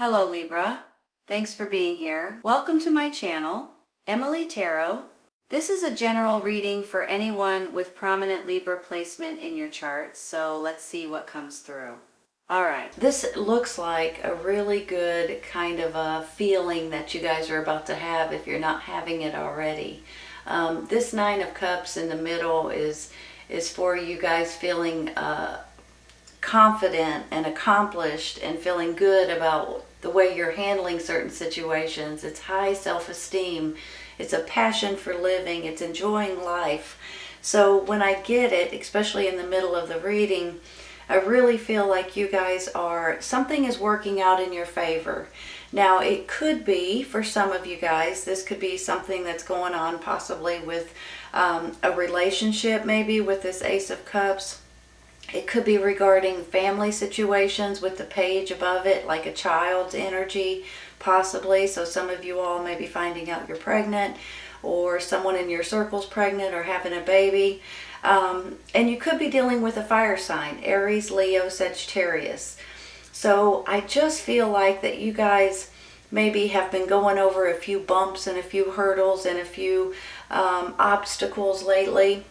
Hello Libra, thanks for being here. Welcome to my channel, Emily Tarot. This is a general reading for anyone with prominent Libra placement in your chart, so let's see what comes through. Alright, this looks like a really good kind of a feeling that you guys are about to have if you're not having it already. This Nine of Cups in the middle is for you guys feeling confident and accomplished and feeling good about the way you're handling certain situations. It's high self-esteem. It's a passion for living. It's enjoying life. So when I get it, especially in the middle of the reading, I really feel like you guys something is working out in your favor. Now, it could be, for some of you guys, this could be something that's going on possibly with a relationship, maybe with this Ace of Cups. It could be regarding family situations with the page above it, like a child's energy, possibly. So some of you all may be finding out you're pregnant, or someone in your circle's pregnant or having a baby. And you could be dealing with a fire sign, Aries, Leo, Sagittarius. So I just feel like that you guys maybe have been going over a few bumps and a few hurdles and a few obstacles lately.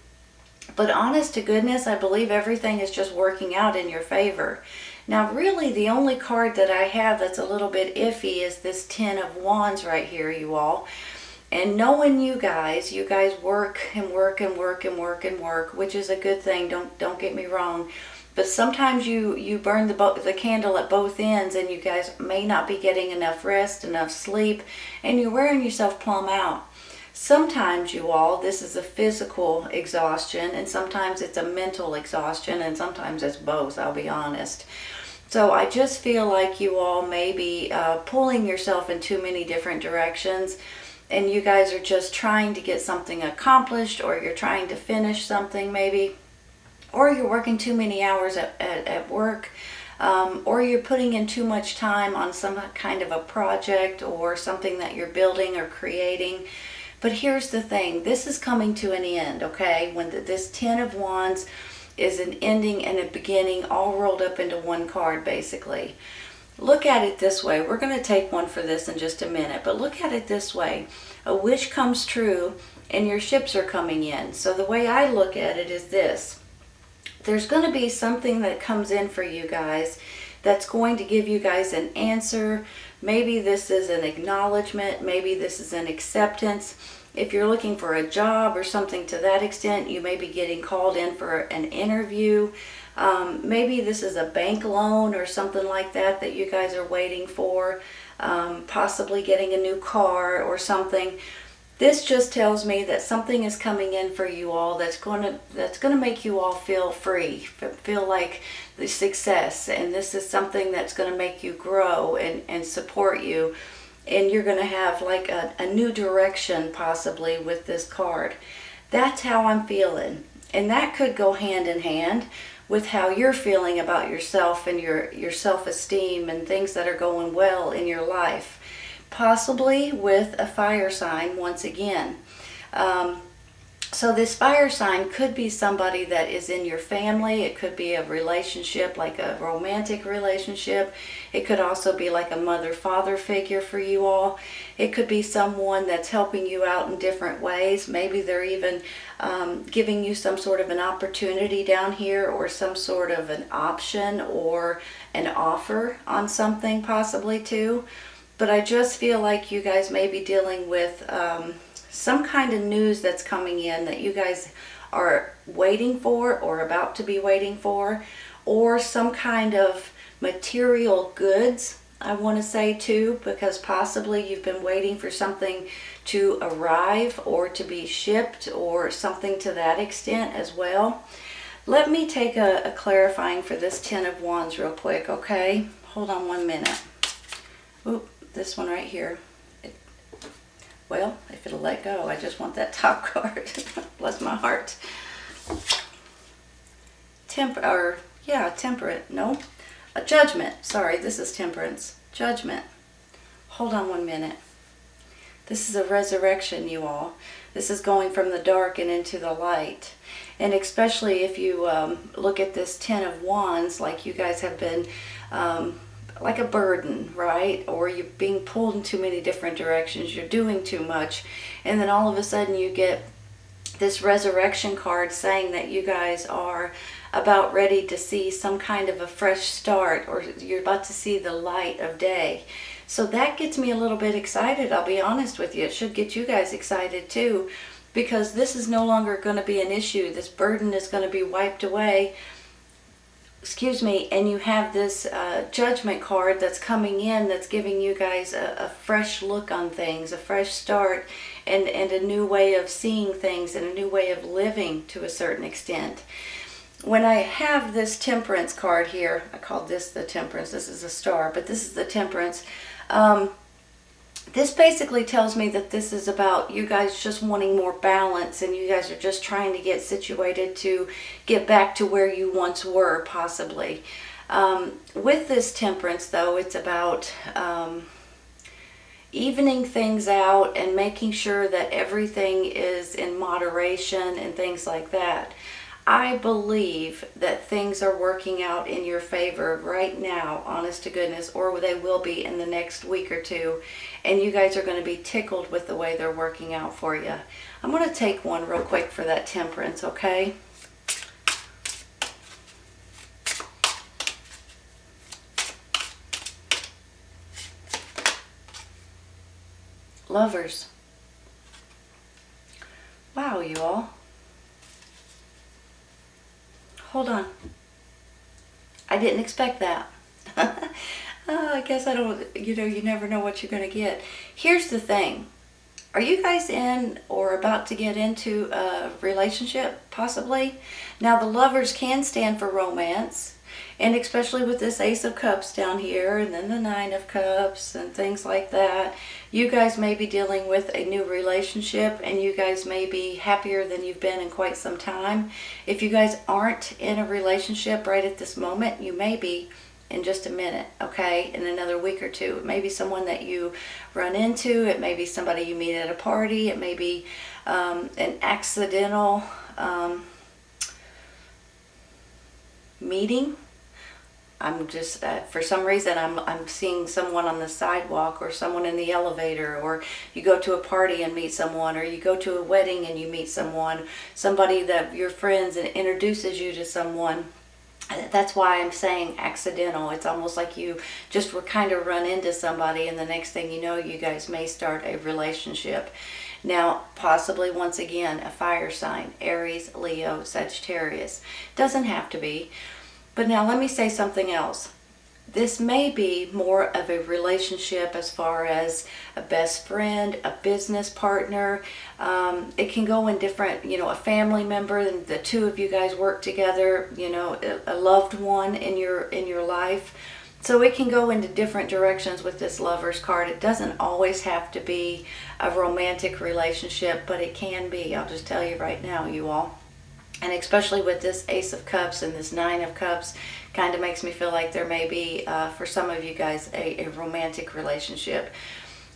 But honest to goodness, I believe everything is just working out in your favor. Now, really, the only card that I have that's a little bit iffy is this Ten of Wands right here, you all. And knowing you guys work and work and work and work and work, which is a good thing, don't get me wrong. But sometimes you burn the candle at both ends, and you guys may not be getting enough rest, enough sleep, and you're wearing yourself plumb out. Sometimes, you all, this is a physical exhaustion, and sometimes it's a mental exhaustion, and sometimes it's both, I'll be honest. So I just feel like you all may be pulling yourself in too many different directions, and you guys are just trying to get something accomplished, or you're trying to finish something maybe, or you're working too many hours at work, or you're putting in too much time on some kind of a project or something that you're building or creating. But here's the thing, this is coming to an end, okay? When this Ten of Wands is an ending and a beginning all rolled up into one card, basically. Look at it this way. We're going to take one for this in just a minute, but look at it this way. A wish comes true and your ships are coming in. So the way I look at it is this. There's going to be something that comes in for you guys that's going to give you guys an answer. Maybe this is an acknowledgement. Maybe this is an acceptance. If you're looking for a job or something to that extent, you may be getting called in for an interview. Maybe this is a bank loan or something like that that you guys are waiting for. Possibly getting a new car or something. This just tells me that something is coming in for you all that's going to make you all feel free, feel like the success, and this is something that's going to make you grow and support you, and you're going to have like a new direction possibly with this card. That's how I'm feeling, and that could go hand in hand with how you're feeling about yourself and your self-esteem and things that are going well in your life. Possibly with a fire sign once again. So this fire sign could be somebody that is in your family. It could be a relationship, like a romantic relationship. It could also be like a mother-father figure for you all. It could be someone that's helping you out in different ways. Maybe they're even giving you some sort of an opportunity down here, or some sort of an option or an offer on something possibly too. But I just feel like you guys may be dealing with some kind of news that's coming in that you guys are waiting for or about to be waiting for, or some kind of material goods, I want to say too, because possibly you've been waiting for something to arrive or to be shipped or something to that extent as well. Let me take a clarifying for this Ten of Wands real quick, okay? Hold on 1 minute. Oop. This one right here. Well, if it'll let go, I just want that top card. Bless my heart. Temperate. No. Judgment. Sorry, this is Temperance. Judgment. Hold on 1 minute. This is a resurrection, you all. This is going from the dark and into the light. And especially if you look at this Ten of Wands, like you guys have been like a burden, right? Or you're being pulled in too many different directions, you're doing too much, and then all of a sudden you get this resurrection card saying that you guys are about ready to see some kind of a fresh start, or you're about to see the light of day. So that gets me a little bit excited, I'll be honest with you. It should get you guys excited too, because this is no longer going to be an issue. This burden is going to be wiped away. Excuse me, and you have this judgment card that's coming in, that's giving you guys a fresh look on things, a fresh start, and a new way of seeing things, and a new way of living to a certain extent. When I have this temperance card here, I called this the temperance, this is a star, but this is the temperance. This basically tells me that this is about you guys just wanting more balance, and you guys are just trying to get situated to get back to where you once were, possibly. With this temperance, though, it's about evening things out and making sure that everything is in moderation and things like that. I believe that things are working out in your favor right now, honest to goodness, or they will be in the next week or two, and you guys are going to be tickled with the way they're working out for you. I'm going to take one real quick for that temperance, okay? Lovers. Wow, you all. Hold on. I didn't expect that. I guess I don't, you never know what you're going to get. Here's the thing. Are you guys in or about to get into a relationship, possibly? Now, the Lovers can stand for romance, and especially with this Ace of Cups down here, and then the Nine of Cups, and things like that. You guys may be dealing with a new relationship, and you guys may be happier than you've been in quite some time. If you guys aren't in a relationship right at this moment, you may be in just a minute, okay? In another week or two. It may be someone that you run into. It may be somebody you meet at a party. It may be an accidental meeting. I'm just, for some reason, I'm seeing someone on the sidewalk, or someone in the elevator, or you go to a party and meet someone, or you go to a wedding and you meet someone, somebody that your friends and introduces you to someone. That's why I'm saying accidental. It's almost like you just were kind of run into somebody, and the next thing you know, you guys may start a relationship. Now, possibly, once again, a fire sign, Aries, Leo, Sagittarius. Doesn't have to be. But now let me say something else. This may be more of a relationship as far as a best friend, a business partner. It can go in different, a family member, and the two of you guys work together, a loved one in your life. So it can go into different directions with this Lovers card. It doesn't always have to be a romantic relationship, but it can be. I'll just tell you right now, you all. And especially with this Ace of Cups and this Nine of Cups, kind of makes me feel like there may be, for some of you guys, a romantic relationship.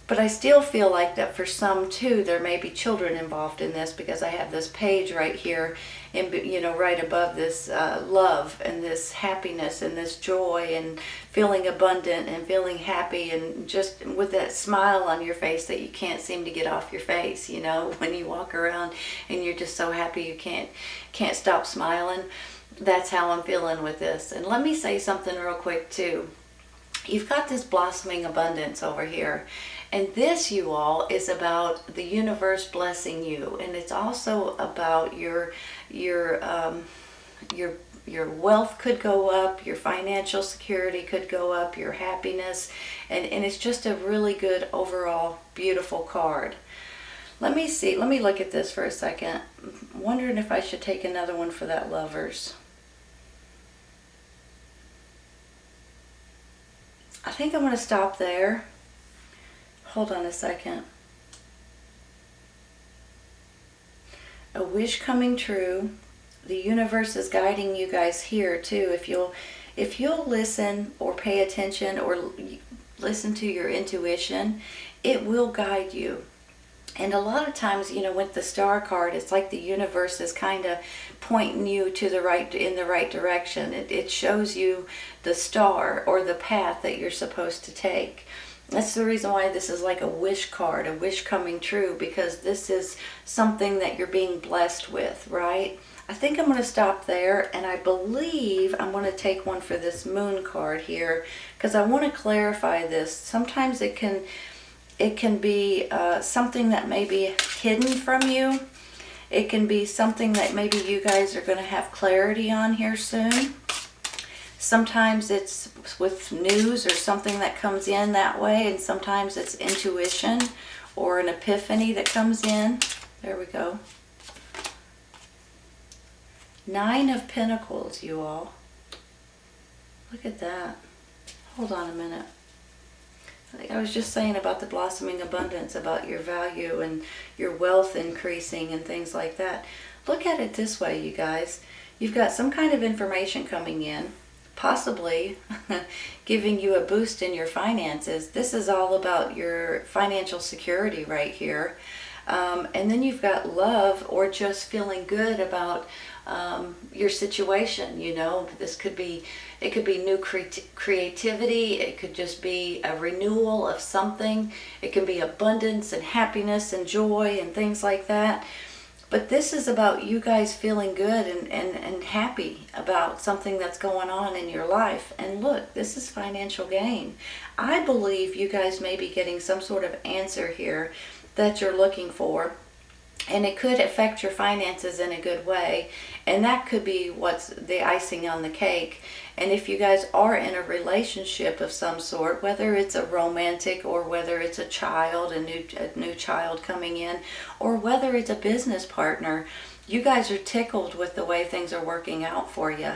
But I still feel like that for some too, there may be children involved in this, because I have this page right here, and right above this love and this happiness and this joy and feeling abundant and feeling happy, and just with that smile on your face that you can't seem to get off your face, when you walk around and you're just so happy you can't stop smiling. That's how I'm feeling with this. And let me say something real quick too. You've got this blossoming abundance over here. And this, you all, is about the universe blessing you. And it's also about your wealth could go up, your financial security could go up, your happiness. And it's just a really good overall beautiful card. Let me see. Let me look at this for a second. I'm wondering if I should take another one for that Lovers. I think I'm going to stop there. Hold on a second. A wish coming true. The universe is guiding you guys here too. If you'll listen or pay attention or listen to your intuition, it will guide you. And a lot of times, you know, with the star card, it's like the universe is kind of pointing you to the right, in the right direction. It shows you the star or the path that you're supposed to take. That's the reason why this is like a wish card, a wish coming true, because this is something that you're being blessed with, right? I think I'm going to stop there, and I believe I'm going to take one for this moon card here, because I want to clarify this. Sometimes it can be something that may be hidden from you. It can be something that maybe you guys are going to have clarity on here soon. Sometimes it's with news or something that comes in that way, and sometimes it's intuition or an epiphany that comes in. There we go. 9 of Pentacles, you all. Look at that. Hold on a minute. Like I was just saying about the blossoming abundance, about your value and your wealth increasing and things like that. Look at it this way, you guys. You've got some kind of information coming in, possibly giving you a boost in your finances. This is all about your financial security right here. And then you've got love, or just feeling good about your situation. You know, this could be, it could be new creativity. It could just be a renewal of something. It can be abundance and happiness and joy and things like that. But this is about you guys feeling good and happy about something that's going on in your life. And look, this is financial gain. I believe you guys may be getting some sort of answer here that you're looking for, and it could affect your finances in a good way, and that could be what's the icing on the cake. And if you guys are in a relationship of some sort, whether it's a romantic or whether it's a child, a new child coming in, or whether it's a business partner, you guys are tickled with the way things are working out for you.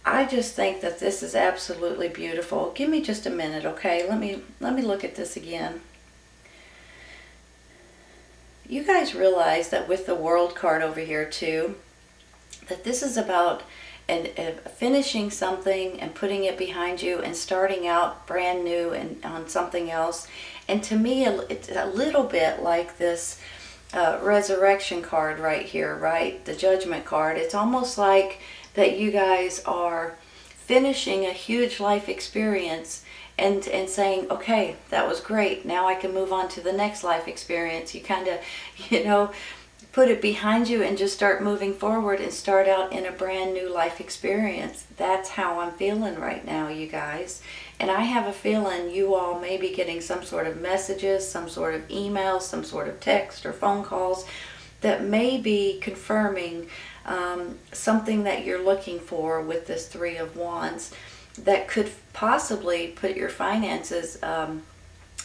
I just think that this is absolutely beautiful. Give me just a minute, okay? Let me look at this again. You guys realize that with the World card over here too, that this is about finishing something and putting it behind you and starting out brand new and on something else. And to me, it's a little bit like this resurrection card right here, right? The Judgment card. It's almost like that you guys are finishing a huge life experience and saying, okay, that was great. Now I can move on to the next life experience. You kind of, you know, put it behind you and just start moving forward and start out in a brand new life experience. That's how I'm feeling right now, you guys. And I have a feeling you all may be getting some sort of messages, some sort of emails, some sort of text or phone calls that may be confirming something that you're looking for with this 3 of Wands, that could possibly put your finances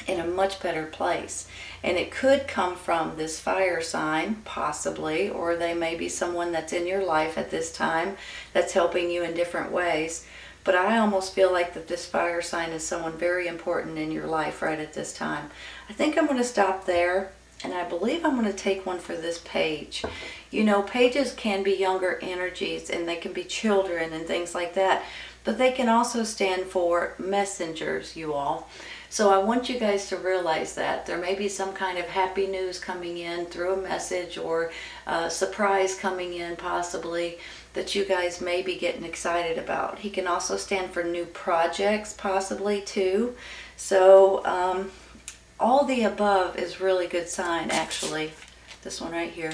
in a much better place. And it could come from this fire sign, possibly, or they may be someone that's in your life at this time that's helping you in different ways. But I almost feel like that this fire sign is someone very important in your life right at this time. I think I'm going to stop there, and I believe I'm going to take one for this page. You know, pages can be younger energies, and they can be children and things like that. But they can also stand for messengers, you all. So I want you guys to realize that there may be some kind of happy news coming in through a message, or a surprise coming in possibly, that you guys may be getting excited about. He can also stand for new projects possibly too. So all the above is really good sign, actually. This one right here.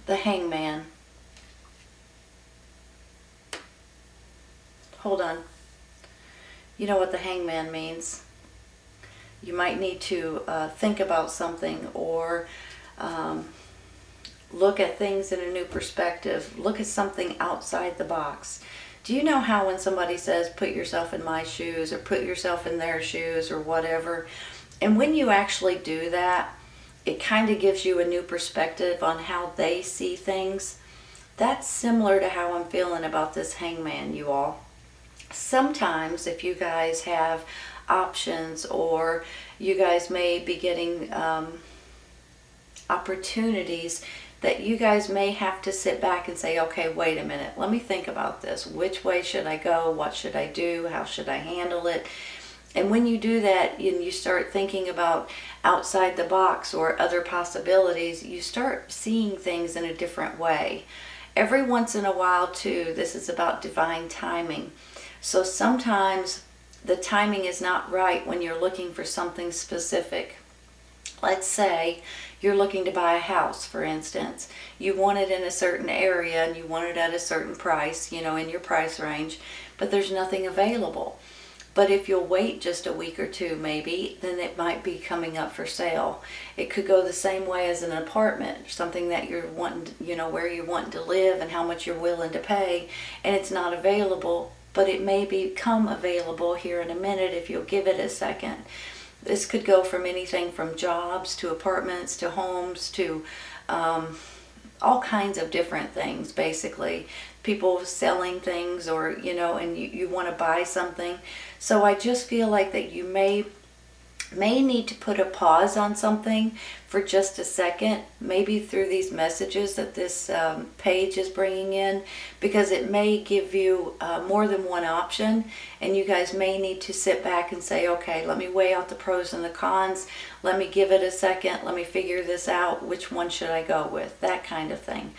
The Hangman. Hold on. You know what the Hangman means. You might need to think about something, or look at things in a new perspective. Look at something outside the box. Do you know how when somebody says, put yourself in my shoes, or put yourself in their shoes, or whatever, and when you actually do that, it kind of gives you a new perspective on how they see things. That's similar to how I'm feeling about this Hangman, you all. Sometimes if you guys have options, or you guys may be getting opportunities, that you guys may have to sit back and say, okay, wait a minute, let me think about this. Which way should I go? What should I do? How should I handle it? And when you do that and you start thinking about outside the box or other possibilities, you start seeing things in a different way. Every once in a while, too, this is about divine timing. So sometimes the timing is not right when you're looking for something specific. Let's say you're looking to buy a house, for instance. You want it in a certain area and you want it at a certain price, in your price range, but there's nothing available. But if you'll wait just a week or two maybe, then it might be coming up for sale. It could go the same way as an apartment, something that you're wanting, where you're wanting to live and how much you're willing to pay, and it's not available, but it may become available here in a minute if you'll give it a second. This could go from anything from jobs to apartments to homes to all kinds of different things, basically. People selling things, or and you want to buy something. So I just feel like that you may need to put a pause on something for just a second, maybe through these messages that this page is bringing in, because it may give you more than one option, and you guys may need to sit back and say, okay, let me weigh out the pros and the cons, let me give it a second, let me figure this out, which one should I go with, that kind of thing.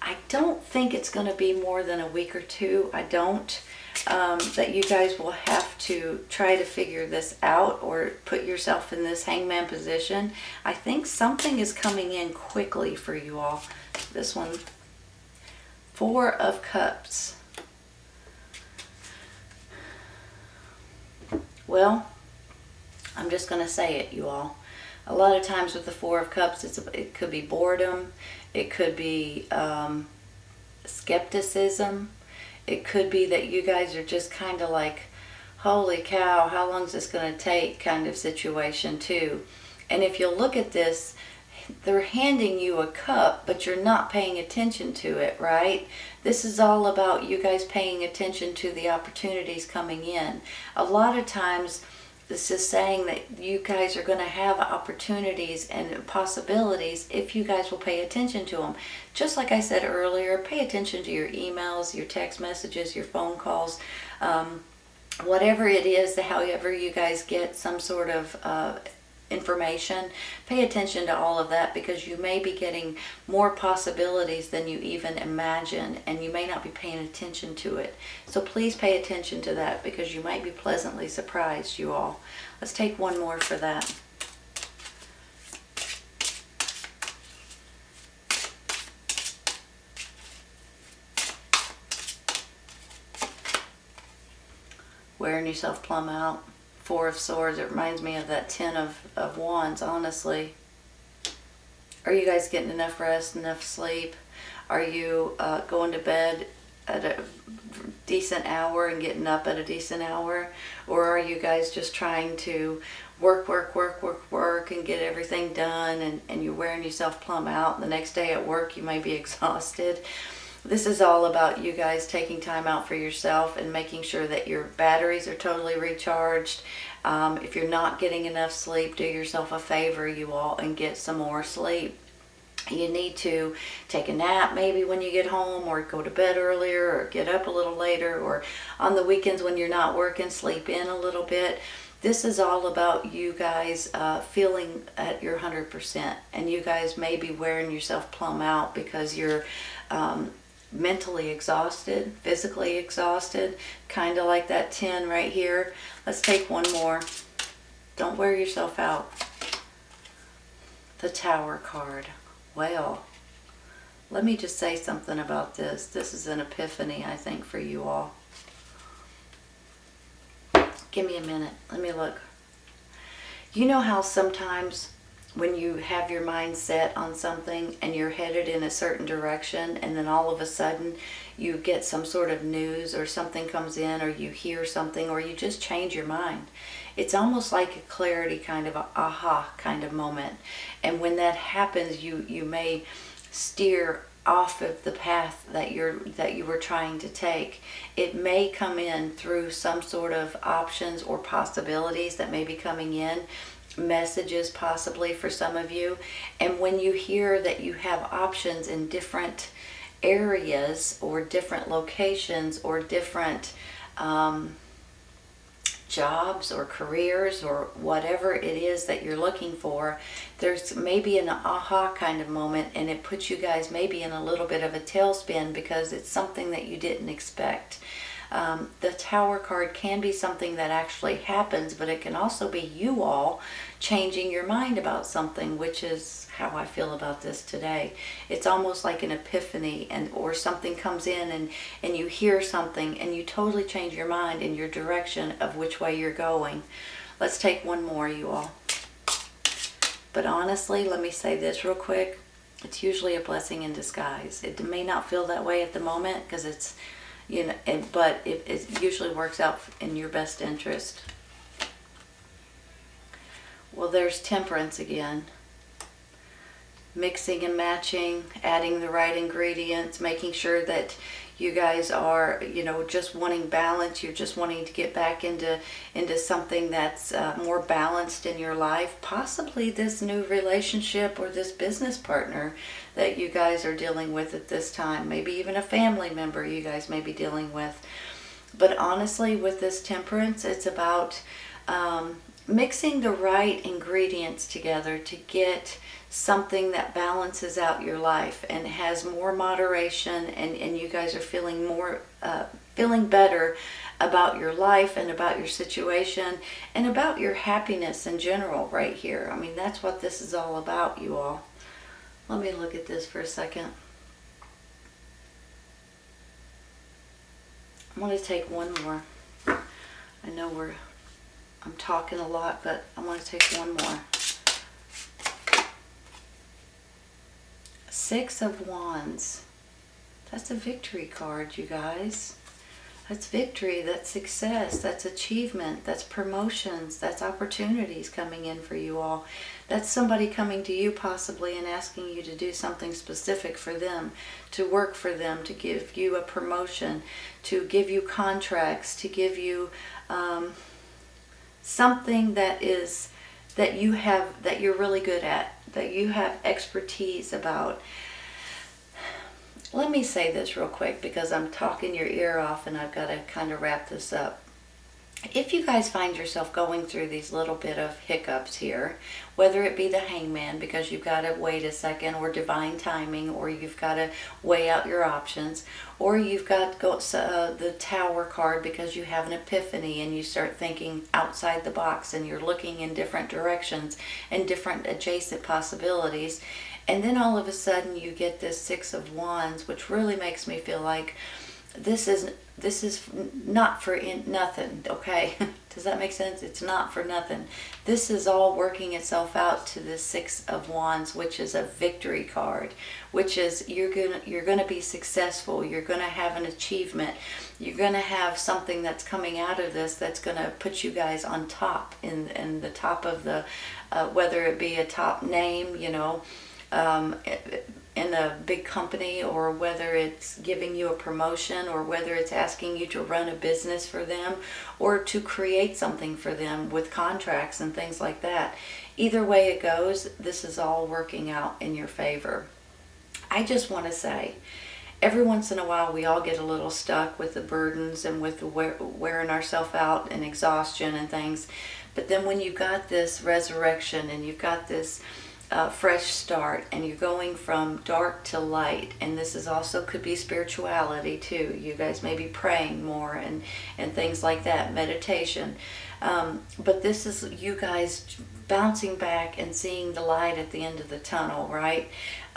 I don't think it's going to be more than a week or two. I don't. That you guys will have to try to figure this out or put yourself in this hangman position. I think something is coming in quickly for you all. This one, Four of Cups. Well, I'm just going to say it, you all. A lot of times with the Four of Cups, it could be boredom. It could be skepticism. It could be that you guys are just kind of like, holy cow, how long is this going to take kind of situation too. And if you look at this, they're handing you a cup, but you're not paying attention to it, right? This is all about you guys paying attention to the opportunities coming in. A lot of times, this is saying that you guys are going to have opportunities and possibilities if you guys will pay attention to them. Just like I said earlier, pay attention to your emails, your text messages, your phone calls, whatever it is, however you guys get some sort of information. Pay attention to all of that, because you may be getting more possibilities than you even imagine, and you may not be paying attention to it. So please pay attention to that, because you might be pleasantly surprised, you all. Let's take one more for that. Wearing yourself plumb out. Four of Swords. It reminds me of that Ten of Wands, honestly. Are you guys getting enough rest, enough sleep? Are you going to bed at a decent hour and getting up at a decent hour? Or are you guys just trying to work and get everything done, and you're wearing yourself plumb out, and the next day at work you may be exhausted? This is all about you guys taking time out for yourself and making sure that your batteries are totally recharged. If you're not getting enough sleep, do yourself a favor, you all, and get some more sleep. You need to take a nap maybe when you get home, or go to bed earlier, or get up a little later, or on the weekends when you're not working, sleep in a little bit. This is all about you guys feeling at your 100%, and you guys may be wearing yourself plumb out because you're mentally exhausted, physically exhausted, kind of like that 10 right here. Let's take one more. Don't wear yourself out. The Tower card. Well, let me just say something about this. This is an epiphany, I think, for you all. Give me a minute. Let me look. You know how sometimes when you have your mind set on something and you're headed in a certain direction, and then all of a sudden you get some sort of news, or something comes in, or you hear something, or you just change your mind. It's almost like a clarity kind of, a aha kind of moment. And when that happens, you may steer off of the path that you were trying to take. It may come in through some sort of options or possibilities that may be coming in, messages possibly for some of you. And when you hear that you have options in different areas or different locations or different jobs or careers or whatever it is that you're looking for, there's maybe an aha kind of moment, and it puts you guys maybe in a little bit of a tailspin because it's something that you didn't expect. The Tower card can be something that actually happens, but it can also be you all changing your mind about something, which is how I feel about this today. It's almost like an epiphany, or something comes in and you hear something and you totally change your mind in your direction of which way you're going. Let's take one more, you all. But honestly, let me say this real quick. It's usually a blessing in disguise. It may not feel that way at the moment because it's, but it usually works out in your best interest. Well, there's Temperance again. Mixing and matching, adding the right ingredients, making sure that you guys are, just wanting balance. You're just wanting to get back into something that's more balanced in your life. Possibly this new relationship or this business partner that you guys are dealing with at this time. Maybe even a family member you guys may be dealing with. But honestly, with this Temperance, it's about mixing the right ingredients together to get something that balances out your life and has more moderation, and you guys are feeling better about your life and about your situation and about your happiness in general right here. I mean, that's what this is all about, you all. Let me look at this for a second. I'm going to take one more. I know I'm talking a lot, but I want to take one more. Six of Wands. That's a victory card, you guys. That's victory, that's success, that's achievement, that's promotions, that's opportunities coming in for you all. That's somebody coming to you possibly and asking you to do something specific for them, to work for them, to give you a promotion, to give you contracts, to give you something that you're really good at, that you have expertise about. Let me say this real quick because I'm talking your ear off and I've got to kind of wrap this up. If you guys find yourself going through these little bit of hiccups here, whether it be the Hangman because you've got to wait a second, or divine timing, or you've got to weigh out your options, or you've got the Tower card because you have an epiphany and you start thinking outside the box and you're looking in different directions and different adjacent possibilities, and then all of a sudden you get this Six of Wands, which really makes me feel like this is not for nothing, okay? Does that make sense? It's not for nothing. This is all working itself out to the Six of Wands, which is a victory card, which is you're gonna be successful. You're gonna have an achievement. You're gonna have something that's coming out of this that's gonna put you guys on top, in the top of the whether it be a top name, in a big company, or whether it's giving you a promotion, or whether it's asking you to run a business for them or to create something for them with contracts and things like that. Either way it goes, this is all working out in your favor. I just want to say, every once in a while we all get a little stuck with the burdens and with the wearing ourselves out and exhaustion and things. But then when you've got this resurrection and you've got this fresh start, and you're going from dark to light, and this is also could be spirituality too. You guys may be praying more and things like that, meditation. But this is you guys bouncing back and seeing the light at the end of the tunnel, right?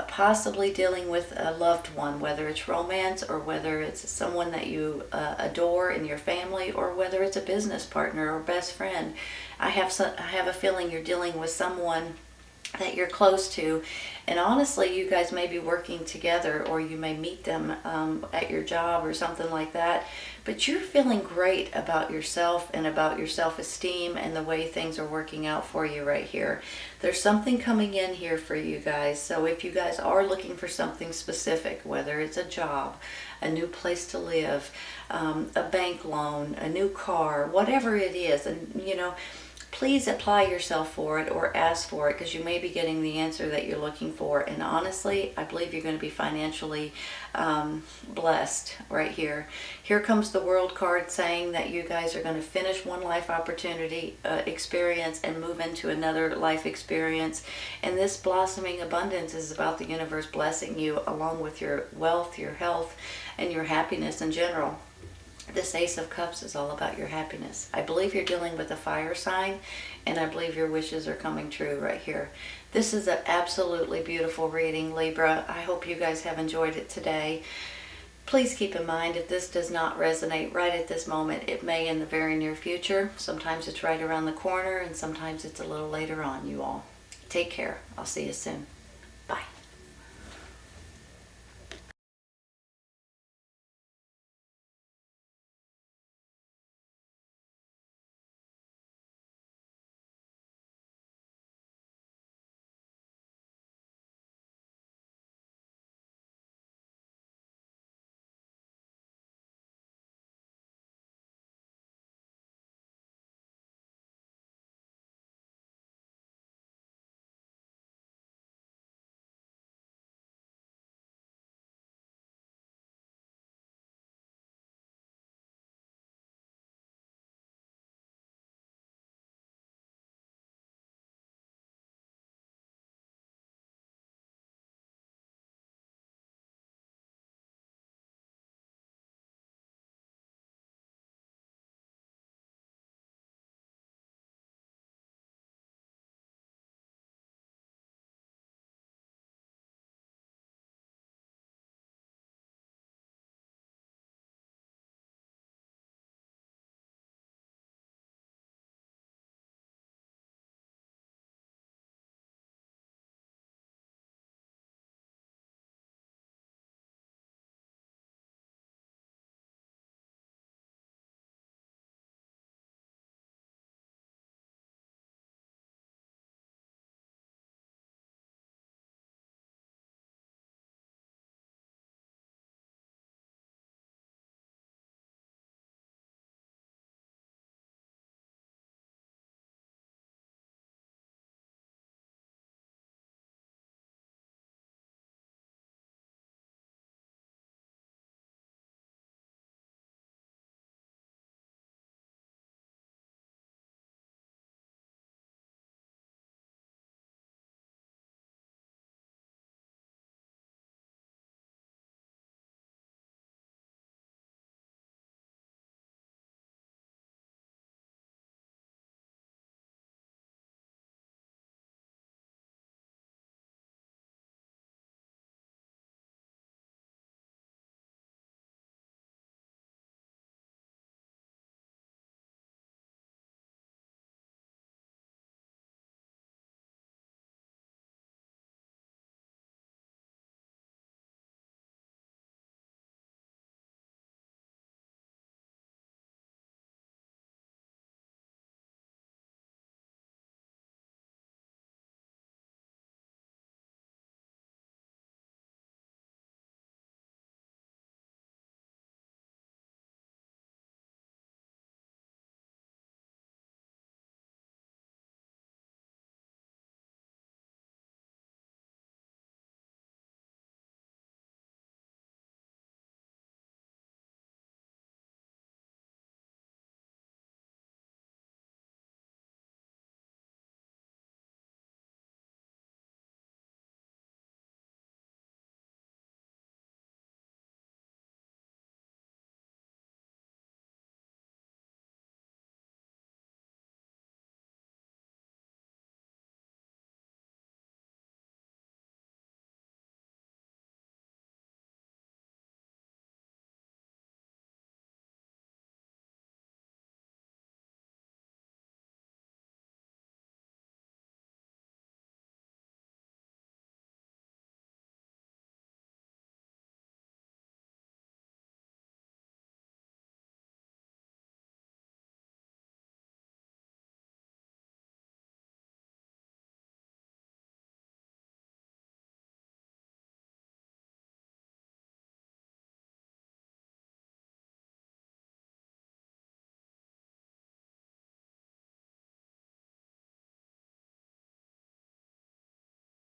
Possibly dealing with a loved one, whether it's romance or whether it's someone that you adore in your family, or whether it's a business partner or best friend. I have a feeling you're dealing with someone that you're close to, and honestly you guys may be working together, or you may meet them at your job or something like that, but you're feeling great about yourself and about your self-esteem and the way things are working out for you right here. There's something coming in here for you guys. So if you guys are looking for something specific, whether it's a job, a new place to live, a bank loan, a new car, whatever it is, and please apply yourself for it or ask for it, because you may be getting the answer that you're looking for. And honestly, I believe you're going to be financially blessed right here. Here comes the World card saying that you guys are going to finish one life opportunity experience and move into another life experience. And this blossoming abundance is about the universe blessing you along with your wealth, your health, and your happiness in general. This Ace of Cups is all about your happiness. I believe you're dealing with a fire sign, and I believe your wishes are coming true right here. This is an absolutely beautiful reading, Libra. I hope you guys have enjoyed it today. Please keep in mind, if this does not resonate right at this moment, it may in the very near future. Sometimes it's right around the corner, and sometimes it's a little later on, you all. Take care. I'll see you soon.